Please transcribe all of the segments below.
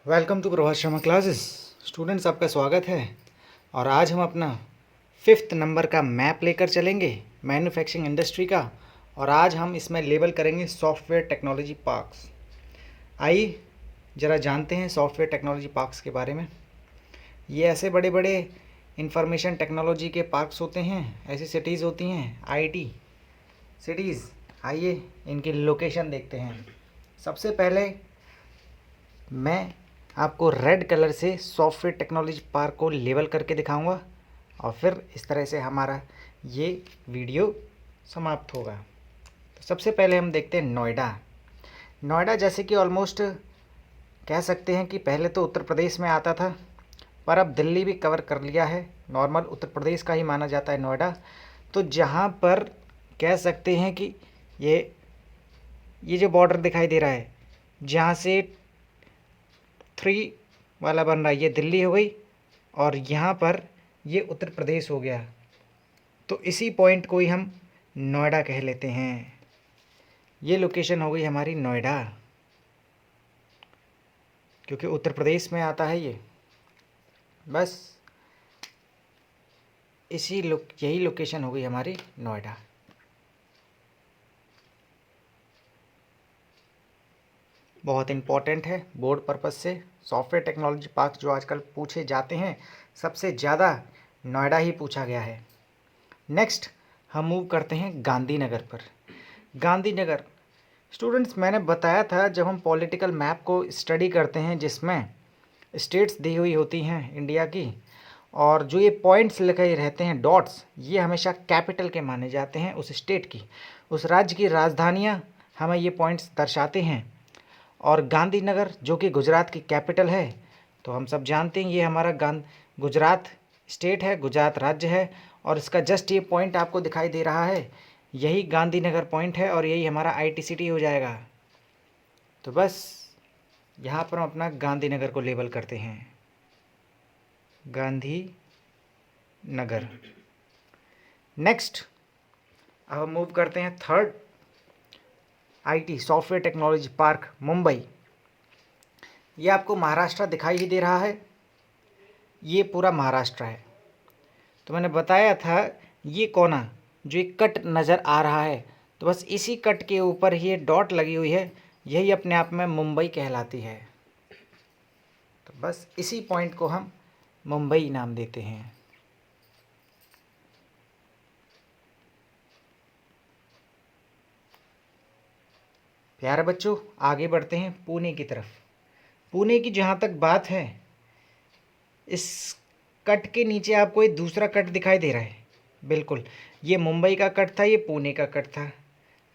Welcome to Prabhat Sharma classes. Students, आपका स्वागत है। और आज हम अपना 5th नंबर का मैप लेकर चलेंगे मैन्युफैक्चरिंग इंडस्ट्री का। और आज हम इसमें लेबल करेंगे सॉफ्टवेयर टेक्नोलॉजी पार्क्स। आइए ज़रा जानते हैं सॉफ्टवेयर टेक्नोलॉजी पार्क्स के बारे में। ये ऐसे बड़े बड़े इंफॉर्मेशन टेक्नोलॉजी के पार्क्स होते हैं, ऐसी सिटीज़ होती हैं आईटी सिटीज़। आइए इनकी लोकेशन देखते हैं। सबसे पहले मैं आपको रेड कलर से सॉफ्टवेयर टेक्नोलॉजी पार्क को लेबल करके दिखाऊंगा और फिर इस तरह से हमारा ये वीडियो समाप्त होगा। तो सबसे पहले हम देखते हैं नोएडा। नोएडा जैसे कि ऑलमोस्ट कह सकते हैं कि पहले तो उत्तर प्रदेश में आता था, पर अब दिल्ली भी कवर कर लिया है। नॉर्मल उत्तर प्रदेश का ही माना जाता है नोएडा। तो जहाँ पर कह सकते हैं कि ये जो बॉर्डर दिखाई दे रहा है, जहाँ से 3 वाला बन रहा है, ये दिल्ली हो गई और यहाँ पर ये उत्तर प्रदेश हो गया। तो इसी पॉइंट को ही हम नोएडा कह लेते हैं। ये लोकेशन हो गई हमारी नोएडा, क्योंकि उत्तर प्रदेश में आता है ये। बस यही लोकेशन हो गई हमारी नोएडा। बहुत इम्पॉर्टेंट है बोर्ड पर्पस से। सॉफ्टवेयर टेक्नोलॉजी पार्क जो आजकल पूछे जाते हैं, सबसे ज़्यादा नोएडा ही पूछा गया है। नेक्स्ट हम मूव करते हैं गांधीनगर पर। गांधीनगर स्टूडेंट्स, मैंने बताया था जब हम पॉलिटिकल मैप को स्टडी करते हैं जिसमें स्टेट्स दी हुई होती हैं इंडिया की, और जो ये पॉइंट्स लिखे रहते हैं डॉट्स, ये हमेशा कैपिटल के माने जाते हैं उस स्टेट की, उस राज्य की राजधानियाँ हमें ये पॉइंट्स दर्शाते हैं। और गांधीनगर जो कि गुजरात की कैपिटल है, तो हम सब जानते हैं ये हमारा गुजरात स्टेट है, गुजरात राज्य है। और इसका जस्ट ये पॉइंट आपको दिखाई दे रहा है, यही गांधीनगर पॉइंट है और यही हमारा आईटी सिटी हो जाएगा। तो बस यहाँ पर हम अपना गांधीनगर को लेबल करते हैं, गांधीनगर। नेक्स्ट अब हम मूव करते हैं third IT software technology park Mumbai. ये आपको महाराष्ट्र दिखाई ही दे रहा है, ये पूरा महाराष्ट्र है। तो मैंने बताया था ये कोना जो एक कट नज़र आ रहा है, तो बस इसी कट के ऊपर ही ये डॉट लगी हुई है, यही अपने आप में मुंबई कहलाती है। तो बस इसी पॉइंट को हम मुंबई नाम देते हैं। प्यारे बच्चों, आगे बढ़ते हैं पुणे की तरफ। पुणे की जहाँ तक बात है, इस कट के नीचे आपको एक दूसरा कट दिखाई दे रहा है। बिल्कुल, ये मुंबई का कट था, ये पुणे का कट था।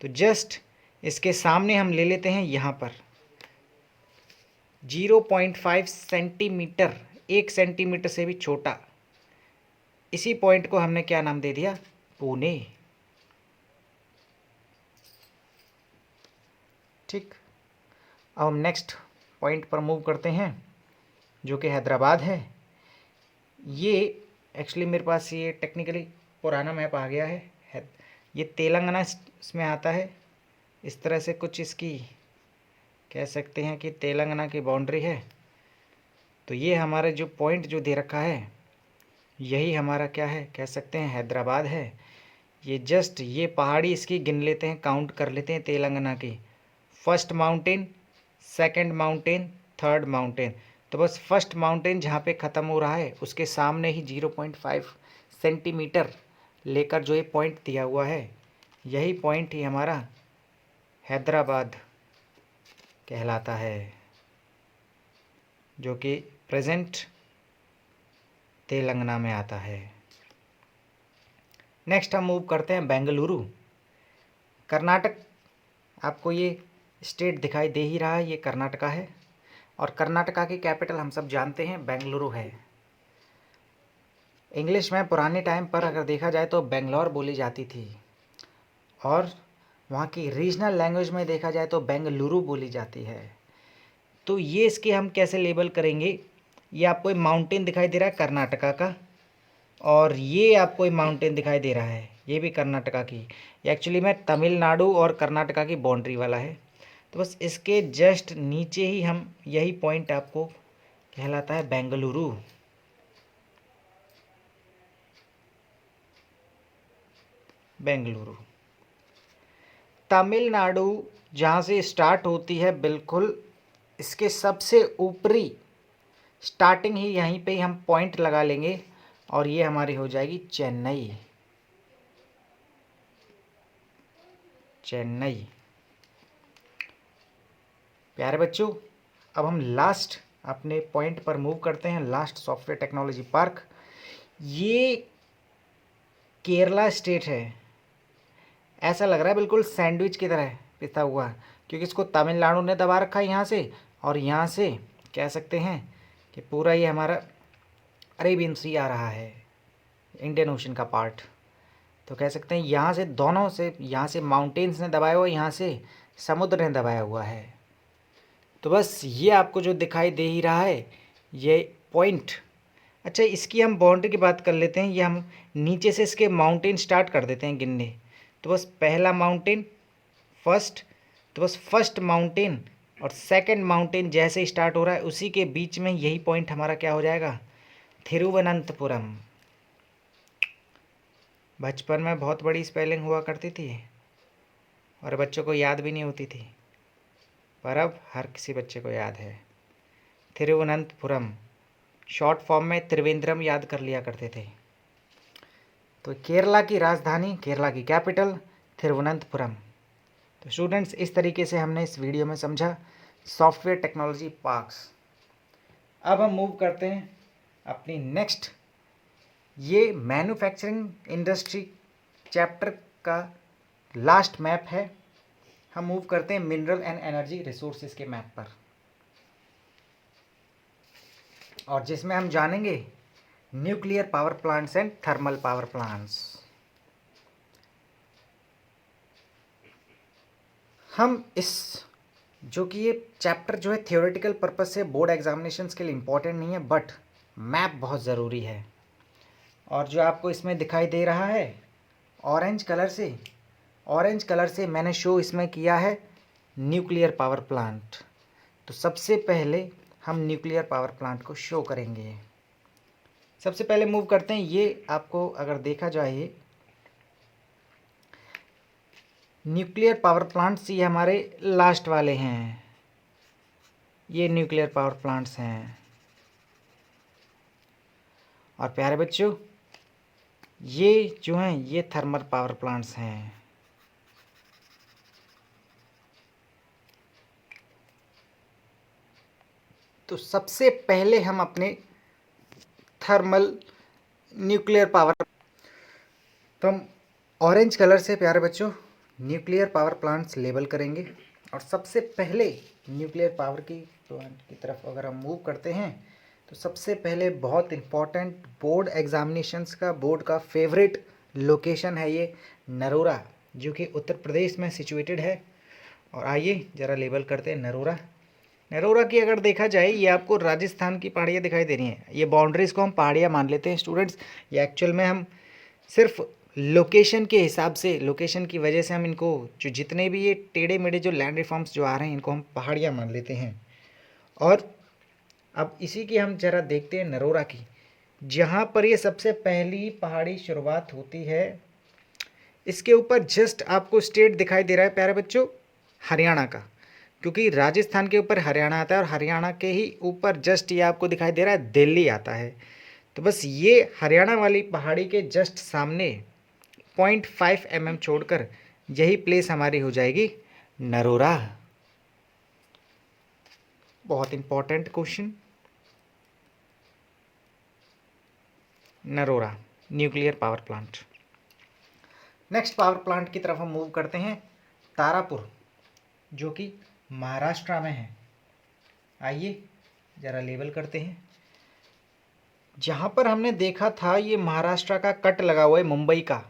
तो जस्ट इसके सामने हम ले लेते हैं यहाँ पर 0.5 सेंटीमीटर, 1 सेंटीमीटर से भी छोटा। इसी पॉइंट को हमने क्या नाम दे दिया? पुणे। ठीक, अब हम नेक्स्ट पॉइंट पर मूव करते हैं जो कि हैदराबाद है। ये एक्चुअली मेरे पास ये टेक्निकली पुराना मैप आ गया है। ये तेलंगाना इसमें आता है। इस तरह से कुछ इसकी कह सकते हैं कि तेलंगाना की बाउंड्री है। तो ये हमारा जो पॉइंट जो दे रखा है, यही हमारा क्या है, कह सकते हैं हैदराबाद है। ये जस्ट ये पहाड़ी इसकी गिन लेते हैं, काउंट कर लेते हैं तेलंगाना की। First mountain, second mountain, third mountain. तो बस फर्स्ट माउंटेन जहाँ पे ख़त्म हो रहा है उसके सामने ही 0.5 सेंटीमीटर लेकर जो ये पॉइंट दिया हुआ है, यही पॉइंट ही हमारा हैदराबाद कहलाता है, जो कि प्रेजेंट तेलंगाना में आता है। नेक्स्ट हम मूव करते हैं बेंगलुरु। कर्नाटक, आपको ये स्टेट दिखाई दे ही रहा है, ये कर्नाटका है। और कर्नाटका की कैपिटल हम सब जानते हैं बेंगलुरु है। इंग्लिश में पुराने टाइम पर अगर देखा जाए तो बेंगलोर बोली जाती थी, और वहाँ की रीजनल लैंग्वेज में देखा जाए तो बेंगलुरु बोली जाती है। तो ये इसके हम कैसे लेबल करेंगे? ये आपको एक माउंटेन दिखाई दे रहा है कर्नाटका का, और ये आपको एक माउंटेन दिखाई दे रहा है, ये भी कर्नाटका की। एक्चुअली में तमिलनाडु और कर्नाटका की बाउंड्री वाला है। तो बस इसके जस्ट नीचे ही हम यही पॉइंट आपको कहलाता है बेंगलुरु। बेंगलुरु। तमिलनाडु जहाँ से स्टार्ट होती है, बिल्कुल इसके सबसे ऊपरी स्टार्टिंग ही यहीं पे हम पॉइंट लगा लेंगे और ये हमारी हो जाएगी चेन्नई। चेन्नई। प्यारे बच्चों, अब हम लास्ट अपने पॉइंट पर मूव करते हैं, लास्ट सॉफ्टवेयर टेक्नोलॉजी पार्क। ये केरला स्टेट है। ऐसा लग रहा है बिल्कुल सैंडविच की तरह पिसा हुआ, क्योंकि इसको तमिलनाडु ने दबा रखा है यहाँ से, और यहाँ से कह सकते हैं कि पूरा ये हमारा अरेबियन सी आ रहा है, इंडियन ओशन का पार्ट। तो कह सकते हैं यहाँ से दोनों से, यहाँ से माउंटेन्स ने दबाया हुआ, यहाँ से समुद्र ने दबाया हुआ है। तो बस ये आपको जो दिखाई दे ही रहा है ये पॉइंट। अच्छा, इसकी हम बाउंड्री की बात कर लेते हैं। ये हम नीचे से इसके माउंटेन स्टार्ट कर देते हैं गिनने। तो बस पहला माउंटेन फर्स्ट, तो बस फर्स्ट माउंटेन और सेकंड माउंटेन जैसे स्टार्ट हो रहा है उसी के बीच में यही पॉइंट हमारा क्या हो जाएगा, थिरुवनंतपुरम। बचपन में बहुत बड़ी स्पेलिंग हुआ करती थी और बच्चों को याद भी नहीं होती थी, पर अब हर किसी बच्चे को याद है। थिरुवनंतपुरम, शॉर्ट फॉर्म में त्रिवेंद्रम याद कर लिया करते थे। तो केरला की राजधानी, केरला की कैपिटल थिरुवनंतपुरम। तो स्टूडेंट्स, इस तरीके से हमने इस वीडियो में समझा सॉफ्टवेयर टेक्नोलॉजी पार्क्स। अब हम मूव करते हैं अपनी नेक्स्ट, ये मैन्युफैक्चरिंग इंडस्ट्री चैप्टर का लास्ट मैप है। हम मूव करते हैं मिनरल एंड एनर्जी रिसोर्सेज के मैप पर, और जिसमें हम जानेंगे nuclear power plants and thermal power plants. हम इस जो कि ये चैप्टर जो है थियोरेटिकल पर्पस से बोर्ड एग्जामिनेशंस के लिए इम्पोर्टेंट नहीं है, बट मैप बहुत ज़रूरी है। और जो आपको इसमें दिखाई दे रहा है ऑरेंज कलर से मैंने शो इसमें किया है न्यूक्लियर पावर प्लांट। तो सबसे पहले हम न्यूक्लियर पावर प्लांट को शो करेंगे। सबसे पहले मूव करते हैं, ये आपको अगर देखा जाए न्यूक्लियर पावर प्लांट्स ये हमारे लास्ट वाले हैं, ये न्यूक्लियर पावर प्लांट्स हैं। और प्यारे बच्चों, ये जो हैं ये थर्मल पावर प्लांट्स हैं। तो सबसे पहले हम अपने थर्मल न्यूक्लियर पावर, तो हम ऑरेंज कलर से प्यारे बच्चों न्यूक्लियर पावर प्लांट्स लेबल करेंगे। और सबसे पहले न्यूक्लियर पावर की प्लांट की तरफ अगर हम मूव करते हैं, तो सबसे पहले बहुत इम्पॉर्टेंट बोर्ड एग्जामिनेशंस का, बोर्ड का फेवरेट लोकेशन है ये नरोरा, जो कि उत्तर प्रदेश में सिचुएटेड है। और आइए ज़रा लेबल करते हैं नरोरा। नरोरा की अगर देखा जाए, ये आपको राजस्थान की पहाड़ियाँ दिखाई दे रही हैं। ये बाउंड्रीज़ को हम पहाड़ियाँ मान लेते हैं स्टूडेंट्स। ये एक्चुअल में हम सिर्फ लोकेशन के हिसाब से, लोकेशन की वजह से हम इनको, जो जितने भी ये टेढ़े मेढ़े जो लैंड रिफॉर्म्स जो आ रहे हैं, इनको हम पहाड़ियाँ मान लेते हैं। और अब इसी की हम ज़रा देखते हैं नरोरा की, जहाँ पर ये सबसे पहली पहाड़ी शुरुआत होती है। इसके ऊपर जस्ट आपको स्टेट दिखाई दे रहा है प्यारे बच्चों, हरियाणा का, क्योंकि राजस्थान के ऊपर हरियाणा आता है और हरियाणा के ही ऊपर जस्ट ये आपको दिखाई दे रहा है दिल्ली आता है। तो बस ये हरियाणा वाली पहाड़ी के जस्ट सामने 0.5 mm छोड़कर यही प्लेस हमारी हो जाएगी नरोरा। बहुत important question, Narora nuclear power plant. Next power plant की तरफ हम मूव करते हैं, तारापुर, जो कि महाराष्ट्र में है। आइए ज़रा लेबल करते हैं। जहाँ पर हमने देखा था ये महाराष्ट्र का कट लगा हुआ है मुंबई का,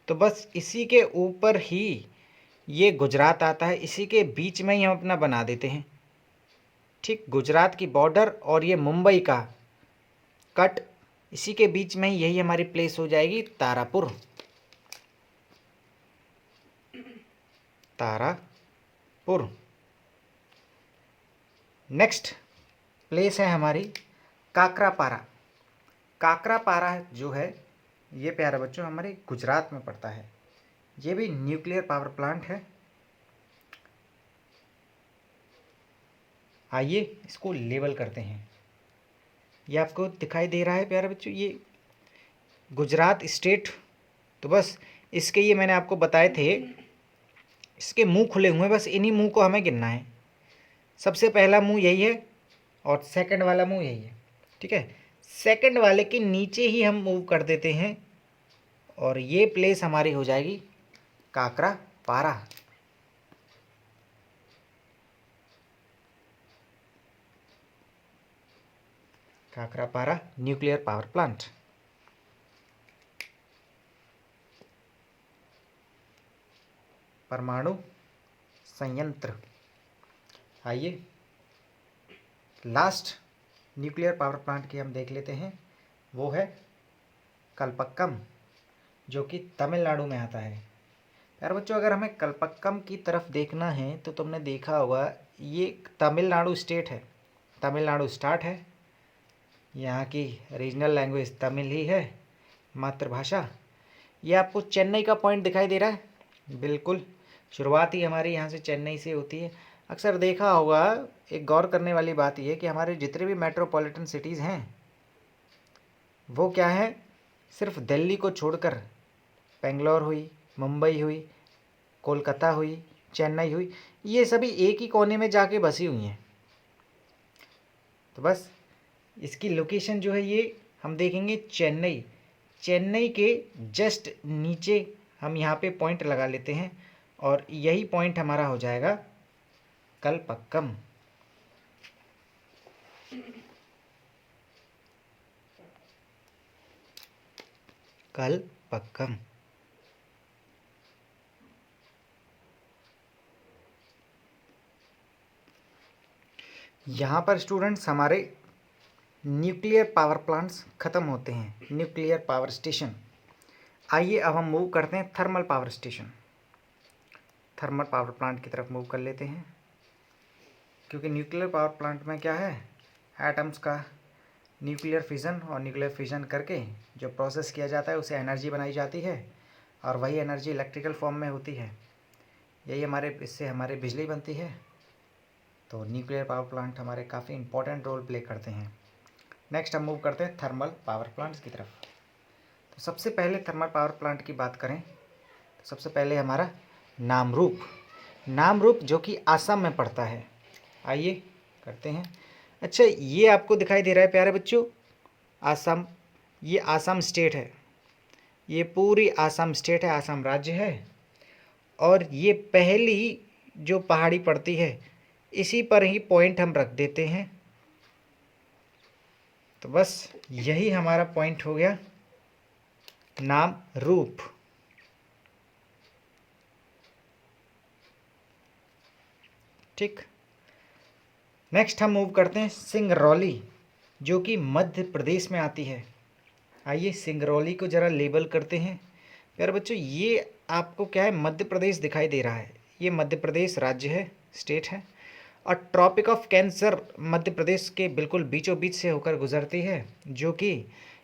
तो बस इसी के ऊपर ही ये गुजरात आता है, इसी के बीच में ही हम अपना बना देते हैं। ठीक, गुजरात की बॉर्डर और ये मुंबई का कट, इसी के बीच में ही यही हमारी प्लेस हो जाएगी तारापुर। तारापुर। नेक्स्ट प्लेस है हमारी काकरापारा। काकरापारा जो है ये प्यारे बच्चों हमारे गुजरात में पड़ता है। ये भी न्यूक्लियर पावर प्लांट है। आइए इसको लेबल करते हैं। ये आपको दिखाई दे रहा है प्यारे बच्चों, ये गुजरात स्टेट। तो बस इसके ये मैंने आपको बताए थे, इसके मुंह खुले हुए हैं, बस इन्हीं मुंह को हमें गिनना है। सबसे पहला मुंह यही है और सेकंड वाला मुंह यही है, ठीक है। सेकंड वाले के नीचे ही हम मूव कर देते हैं और ये प्लेस हमारी हो जाएगी Kakrapar. Kakrapar nuclear power plant. परमाणु संयंत्र। आइए लास्ट न्यूक्लियर पावर प्लांट की हम देख लेते हैं, वो है कलपक्कम, जो कि तमिलनाडु में आता है। यार बच्चों अगर हमें कलपक्कम की तरफ देखना है तो तुमने देखा होगा ये तमिलनाडु स्टेट है, तमिलनाडु स्टार्ट है, यहाँ की रीजनल लैंग्वेज तमिल ही है, मातृभाषा। ये आपको चेन्नई का पॉइंट दिखाई दे रहा है, बिल्कुल शुरुआत ही हमारी यहाँ से चेन्नई से होती है। अक्सर देखा होगा, एक गौर करने वाली बात यह है कि हमारे जितने भी मेट्रोपॉलिटन सिटीज़ हैं वो क्या है, सिर्फ दिल्ली को छोड़कर बेंगलोर हुई, मुंबई हुई, कोलकाता हुई, चेन्नई हुई, ये सभी एक ही कोने में जाके बसी हुई हैं। तो बस इसकी लोकेशन जो है ये हम देखेंगे चेन्नई, चेन्नई के जस्ट नीचे हम यहाँ पे पॉइंट लगा लेते हैं और यही पॉइंट हमारा हो जाएगा कलपक्कम। कलपक्कम। यहाँ पर स्टूडेंट्स हमारे न्यूक्लियर पावर प्लांट्स ख़त्म होते हैं, न्यूक्लियर पावर स्टेशन। आइए अब हम मूव करते हैं thermal power station, thermal power plant की तरफ मूव कर लेते हैं। क्योंकि न्यूक्लियर पावर प्लांट में क्या है, एटम्स का न्यूक्लियर फिज़न और न्यूक्लियर फिज़न करके जो प्रोसेस किया जाता है उसे एनर्जी बनाई जाती है और वही एनर्जी इलेक्ट्रिकल फॉर्म में होती है। यही इससे हमारे बिजली बनती है। तो न्यूक्लियर पावर प्लांट हमारे काफ़ी इंपॉर्टेंट रोल प्ले करते हैं। नेक्स्ट हम मूव करते हैं थर्मल पावर प्लांट्स की तरफ। तो सबसे पहले थर्मल पावर प्लांट की बात करें तो सबसे पहले हमारा नामरूप, नामरूप जो कि आसाम में पड़ता है। आइए करते हैं। अच्छा ये आपको दिखाई दे रहा है प्यारे बच्चों, आसाम, ये आसाम स्टेट है, ये पूरी आसाम स्टेट है, आसाम राज्य है। और ये पहली जो पहाड़ी पड़ती है इसी पर ही पॉइंट हम रख देते हैं। तो बस यही हमारा पॉइंट हो गया नामरूप। ठीक, नेक्स्ट हम मूव करते हैं सिंगरौली, जो कि मध्य प्रदेश में आती है। आइए सिंगरौली को ज़रा लेबल करते हैं। प्यारे बच्चों ये आपको क्या है, मध्य प्रदेश दिखाई दे रहा है, ये मध्य प्रदेश राज्य है, स्टेट है। और tropic of cancer Madhya Pradesh के बिल्कुल बीचों बीच से होकर गुजरती है, जो कि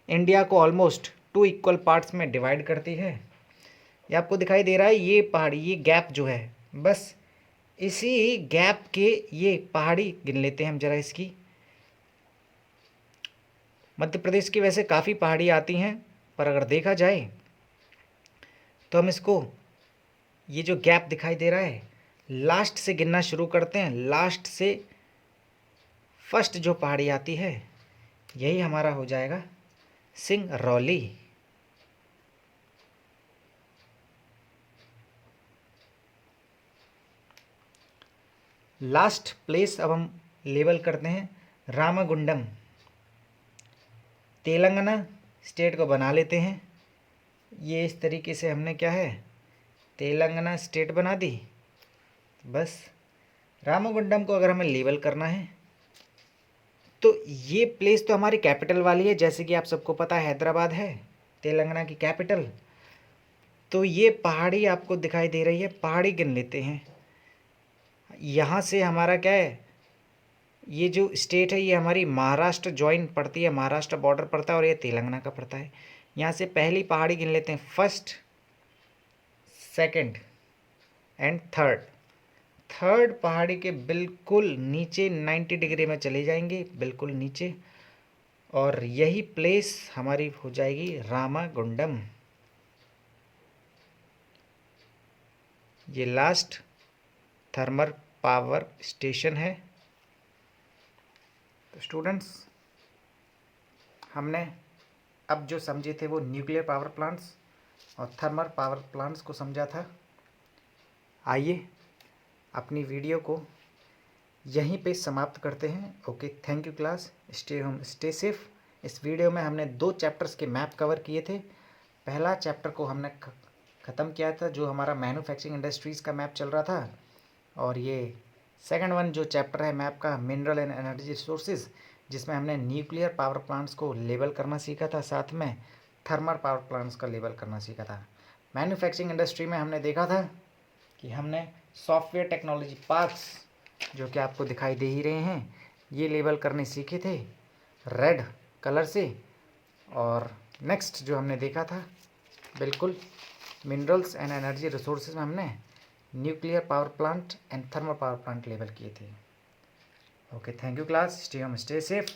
इंडिया को ऑलमोस्ट 2 इक्वल पार्ट्स में डिवाइड करती है। ये आपको दिखाई दे रहा है, ये पहाड़ी, ये गैप जो है, बस इसी गैप के ये पहाड़ी गिन लेते हैं हम जरा इसकी। मध्य प्रदेश की वैसे काफ़ी पहाड़ी आती हैं, पर अगर देखा जाए तो हम इसको, ये जो गैप दिखाई दे रहा है, लास्ट से गिनना शुरू करते हैं। लास्ट से फर्स्ट जो पहाड़ी आती है यही हमारा हो जाएगा सिंगरौली। लास्ट प्लेस अब हम लेबल करते हैं रामागुंडम, तेलंगाना स्टेट को बना लेते हैं। ये इस तरीके से हमने क्या है, तेलंगाना स्टेट बना दी। बस रामागुंडम को अगर हमें लेबल करना है तो ये प्लेस तो हमारी कैपिटल वाली है, जैसे कि आप सबको पता है हैदराबाद है तेलंगाना की कैपिटल। तो ये पहाड़ी आपको दिखाई दे रही है, पहाड़ी गिन लेते हैं। यहाँ से हमारा क्या है, ये जो स्टेट है ये हमारी महाराष्ट्र जॉइन पड़ती है, महाराष्ट्र बॉर्डर पड़ता है और ये तेलंगाना का पड़ता है। यहाँ से पहली पहाड़ी गिन लेते हैं, first, second and third. Third पहाड़ी के बिल्कुल नीचे 90 डिग्री में चले जाएंगे, बिल्कुल नीचे, और यही प्लेस हमारी हो जाएगी रामागुंडम। ये लास्ट थर्मल पावर स्टेशन है। तो स्टूडेंट्स, हमने अब जो समझे थे वो न्यूक्लियर पावर प्लांट्स और थर्मल पावर प्लांट्स को समझा था। आइए अपनी वीडियो को यहीं पे समाप्त करते हैं। Okay, thank you class, stay home, stay safe. इस वीडियो में हमने 2 चैप्टर्स के मैप कवर किए थे। पहला चैप्टर को हमने ख़त्म किया था, जो हमारा मैन्युफैक्चरिंग इंडस्ट्रीज़ का मैप चल रहा था, और ये सेकंड वन जो चैप्टर है मैप का, मिनरल एंड एनर्जी रिसोर्सेज, जिसमें हमने न्यूक्लियर पावर प्लांट्स को लेबल करना सीखा था, साथ में थर्मल पावर प्लांट्स का लेबल करना सीखा था। मैन्युफैक्चरिंग इंडस्ट्री में हमने देखा था कि हमने सॉफ्टवेयर टेक्नोलॉजी पार्ट्स, जो कि आपको दिखाई दे ही रहे हैं, ये लेबल करने सीखे थे रेड कलर से। और नेक्स्ट जो हमने देखा था, बिल्कुल मिनरल्स एंड एनर्जी रिसोर्सेज में हमने nuclear power plant and thermal power plant label किए थे। Okay, thank you class, stay home, stay safe.